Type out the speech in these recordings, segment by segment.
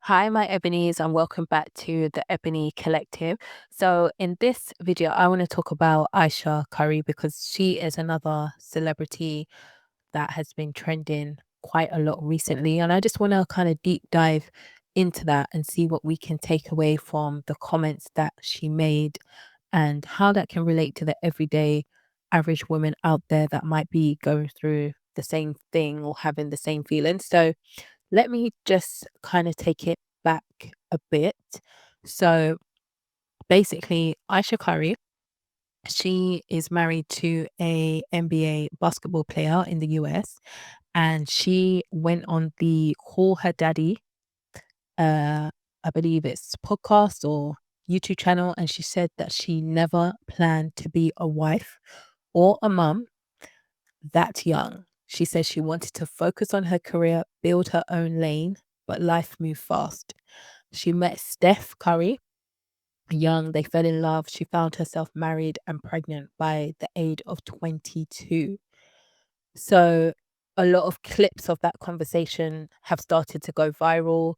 Hi, my Ebonies, and welcome back to the Ebony Collective. So, in this video, I want to talk about Ayesha Curry because she is another celebrity that has been trending quite a lot recently. And I just want to kind of deep dive into that and see what we can take away from the comments that she made and how that can relate to the everyday average woman out there that might be going through the same thing or having the same feelings. So, let me just kind of take it back a bit. So basically, Aisha Curry, she is married to a NBA basketball player in the US, and she went on the Call Her Daddy, I believe it's podcast or YouTube channel, and she said that she never planned to be a wife or a mum that young. She says she wanted to focus on her career, build her own lane, but life moved fast. She met Steph Curry young, they fell in love. She found herself married and pregnant by the age of 22. So, a lot of clips of that conversation have started to go viral.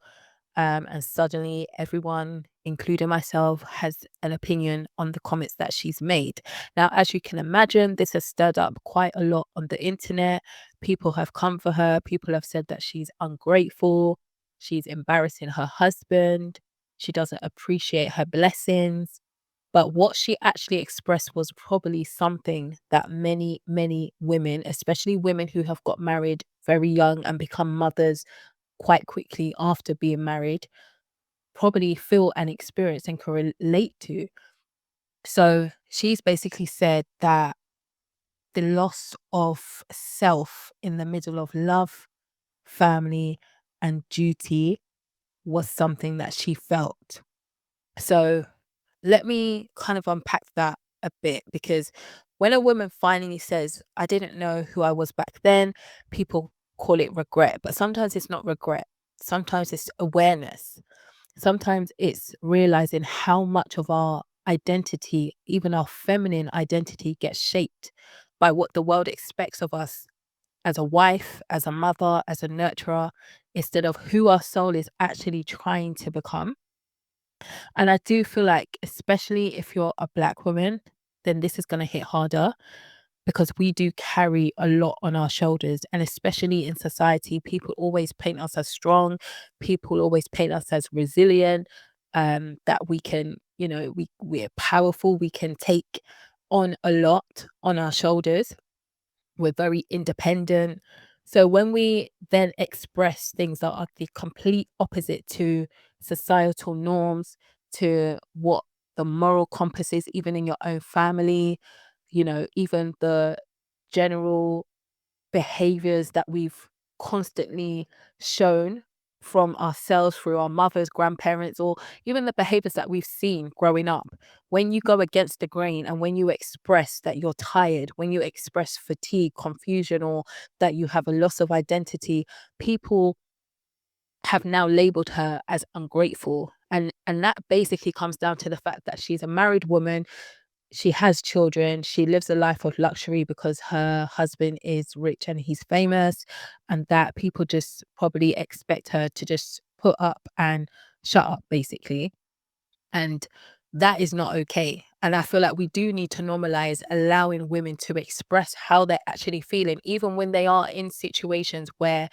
And suddenly, everyone, including myself, has an opinion on the comments that she's made. Now, as you can imagine, this has stirred up quite a lot on the internet. People have come for her. People have said that she's ungrateful. She's embarrassing her husband. She doesn't appreciate her blessings. But what she actually expressed was probably something that many, many women, especially women who have got married very young and become mothers quite quickly after being married, probably feel and experience and can relate to. So she's basically said that the loss of self in the middle of love, family, and duty was something that she felt. So let me kind of unpack that a bit because when a woman finally says, I didn't know who I was back then, people call it regret, but sometimes it's not regret. Sometimes it's awareness. Sometimes it's realizing how much of our identity, even our feminine identity, gets shaped by what the world expects of us as a wife, as a mother, as a nurturer, instead of who our soul is actually trying to become. And I do feel like, especially if you're a Black woman, then this is going to hit harder because we do carry a lot on our shoulders. And especially in society, people always paint us as strong, people always paint us as resilient, that we can, we're powerful, we can take on a lot on our shoulders. We're very independent. So when we then express things that are the complete opposite to societal norms, to what the moral compass is, even in your own family, even the general behaviors that we've constantly shown from ourselves through our mothers, grandparents, or even the behaviors that we've seen growing up. When you go against the grain and when you express that you're tired, when you express fatigue, confusion, or that you have a loss of identity, people have now labeled her as ungrateful. And that basically comes down to the fact that she's a married woman, she has children, she lives a life of luxury because her husband is rich and he's famous, and that people just probably expect her to just put up and shut up, basically. And that is not okay. And I feel like we do need to normalize allowing women to express how they're actually feeling, even when they are in situations where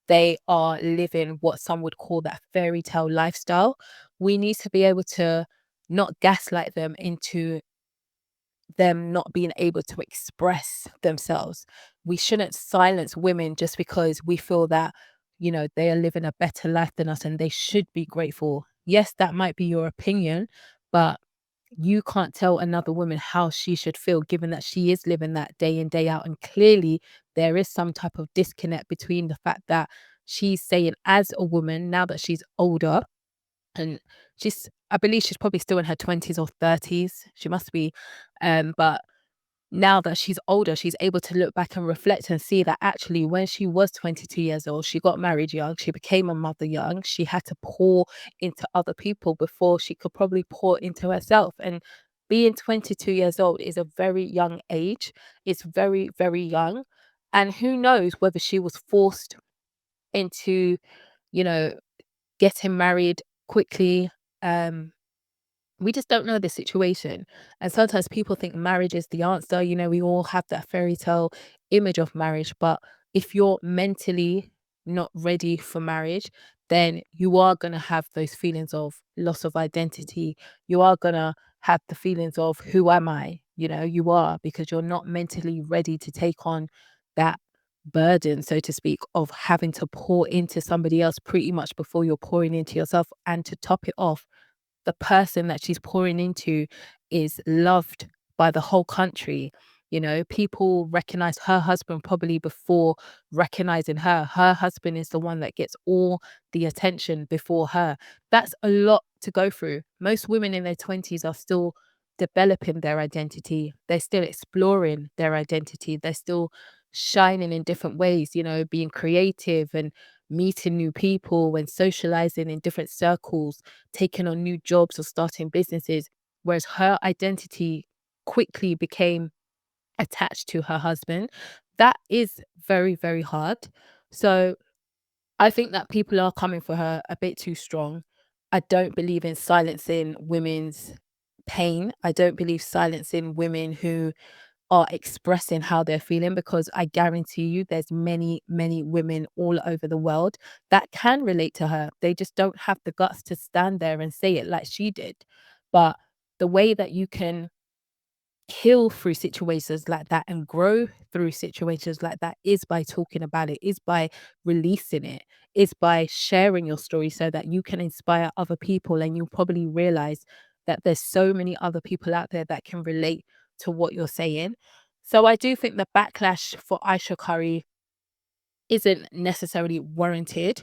they are living what some would call that fairy tale lifestyle. We need to be able to not gaslight them into them not being able to express themselves. We shouldn't silence women just because we feel that, they are living a better life than us and they should be grateful. Yes, that might be your opinion, but you can't tell another woman how she should feel given that she is living that day in, day out. And clearly, there is some type of disconnect between the fact that she's saying, as a woman, now that she's older, and I believe she's probably still in her 20s or 30s. She must be. But now that she's older, she's able to look back and reflect and see that actually when she was 22 years old, she got married young, she became a mother young, she had to pour into other people before she could probably pour into herself. And being 22 years old is a very young age. It's very, very young. And who knows whether she was forced into, you know, getting married quickly. Um, we just don't know the situation. And sometimes people think marriage is the answer. You know, we all have that fairy tale image of marriage. But if you're mentally not ready for marriage, then you are going to have those feelings of loss of identity. You are going to have the feelings of who am I? You know, you are, because you're not mentally ready to take on that burden, so to speak, of having to pour into somebody else pretty much before you're pouring into yourself. And to top it off, the person that she's pouring into is loved by the whole country. You know, people recognize her husband probably before recognizing her. Her husband is the one that gets all the attention before her. That's a lot to go through. Most women in their 20s are still developing their identity. They're still exploring their identity. They're still shining in different ways, you know, being creative and meeting new people and socializing in different circles, taking on new jobs or starting businesses, whereas her identity quickly became attached to her husband. That is very, very hard. So I think that people are coming for her a bit too strong. I don't believe in silencing women's pain. I don't believe silencing women who are expressing how they're feeling, because I guarantee you there's many, many women all over the world that can relate to her. They just don't have the guts to stand there and say it like she did. But the way that you can heal through situations like that and grow through situations like that is by talking about it, is by releasing it, is by sharing your story so that you can inspire other people. And you'll probably realize that there's so many other people out there that can relate to what you're saying. So I do think the backlash for Aisha Curry isn't necessarily warranted.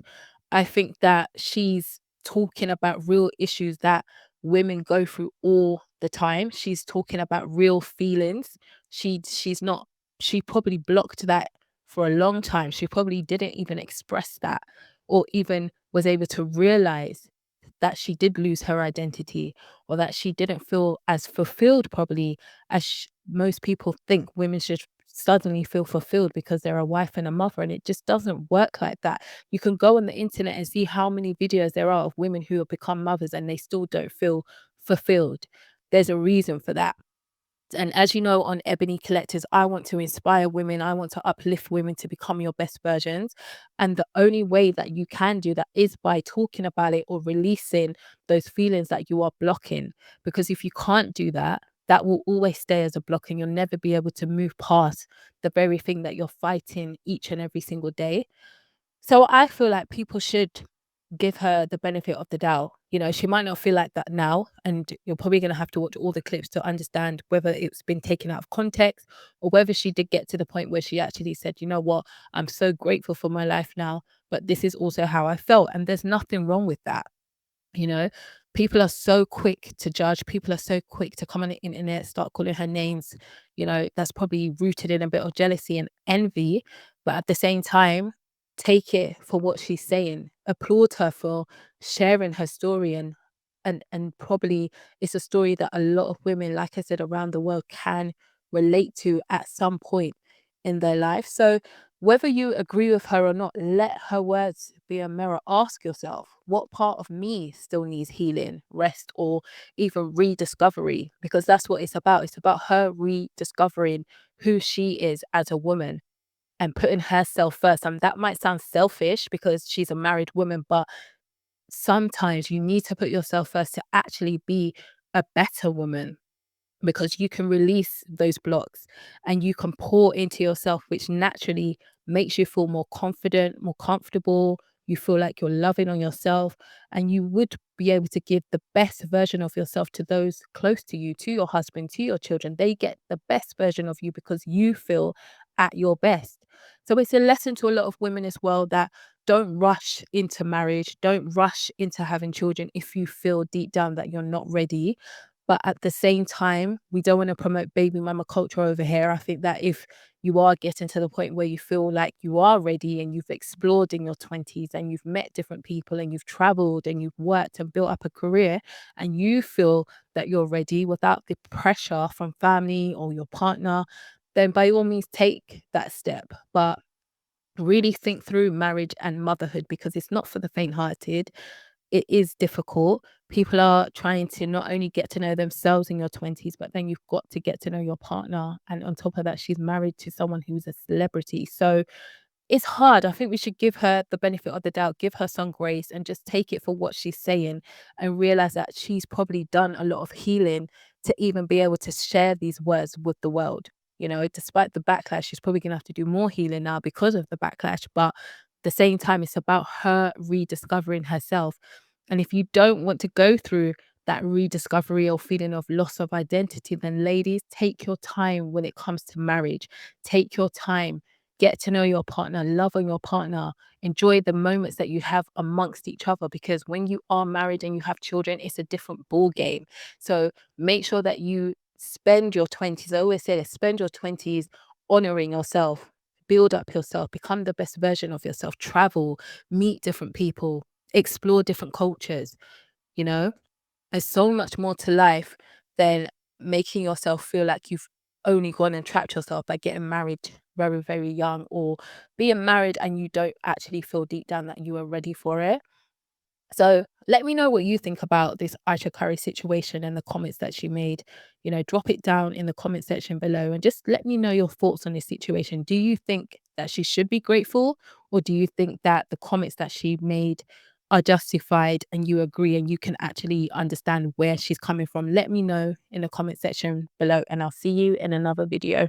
I think that she's talking about real issues that women go through all the time. She's talking about real feelings. She's not she probably blocked that for a long time. She probably didn't even express that, or even was able to realize that she did lose her identity, or that she didn't feel as fulfilled probably as most people think women should suddenly feel fulfilled because they're a wife and a mother. And it just doesn't work like that. You can go on the internet and see how many videos there are of women who have become mothers and they still don't feel fulfilled. There's a reason for that. And as you know, on Ebony Collectors, I want to inspire women. I want to uplift women to become your best versions. And the only way that you can do that is by talking about it or releasing those feelings that you are blocking. Because if you can't do that, that will always stay as a block, and you'll never be able to move past the very thing that you're fighting each and every single day. So I feel like people should give her the benefit of the doubt. You know, she might not feel like that now, and you're probably going to have to watch all the clips to understand whether it's been taken out of context, or whether she did get to the point where she actually said, you know what, I'm so grateful for my life now, but this is also how I felt. And there's nothing wrong with that. You know, people are so quick to judge. People are so quick to come on the internet, start calling her names. You know, that's probably rooted in a bit of jealousy and envy. But at the same time, take it for what she's saying. Applaud her for sharing her story, and probably it's a story that a lot of women, like I said, around the world can relate to at some point in their life. So whether you agree with her or not, let her words be a mirror. Ask yourself, what part of me still needs healing, rest, or even rediscovery? Because that's what it's about. It's about her rediscovering who she is as a woman and putting herself first. And that might sound selfish because she's a married woman, but sometimes you need to put yourself first to actually be a better woman, because you can release those blocks and you can pour into yourself, which naturally makes you feel more confident, more comfortable. You feel like you're loving on yourself, and you would be able to give the best version of yourself to those close to you, to your husband, to your children. They get the best version of you because you feel at your best. So it's a lesson to a lot of women as well, that don't rush into marriage, don't rush into having children if you feel deep down that you're not ready. But at the same time, we don't want to promote baby mama culture over here. I think that if you are getting to the point where you feel like you are ready and you've explored in your 20s and you've met different people and you've traveled and you've worked and built up a career, and you feel that you're ready without the pressure from family or your partner, then by all means take that step. But really think through marriage and motherhood, because it's not for the faint-hearted. it is difficult. People are trying to not only get to know themselves in your 20s, but then you've got to get to know your partner. And on top of that, she's married to someone who's a celebrity. So it's hard. I think we should give her the benefit of the doubt, give her some grace, and just take it for what she's saying and realize that she's probably done a lot of healing to even be able to share these words with the world. You know, despite the backlash, she's probably going to have to do more healing now because of the backlash. But at the same time, it's about her rediscovering herself. And if you don't want to go through that rediscovery or feeling of loss of identity, then ladies, take your time when it comes to marriage. Take your time, get to know your partner, love on your partner, enjoy the moments that you have amongst each other, because when you are married and you have children, it's a different ball game. So make sure that you spend your 20s. I always say this, spend your 20s honoring yourself, build up yourself, become the best version of yourself, travel, meet different people, explore different cultures, you know? There's so much more to life than making yourself feel like you've only gone and trapped yourself by getting married very, very young, or being married and you don't actually feel deep down that you are ready for it. So let me know what you think about this Aisha Curry situation and the comments that she made. You know, drop it down in the comment section below and just let me know your thoughts on this situation. Do you think that she should be grateful, or do you think that the comments that she made are justified and you agree and you can actually understand where she's coming from? Let me know in the comment section below, and I'll see you in another video.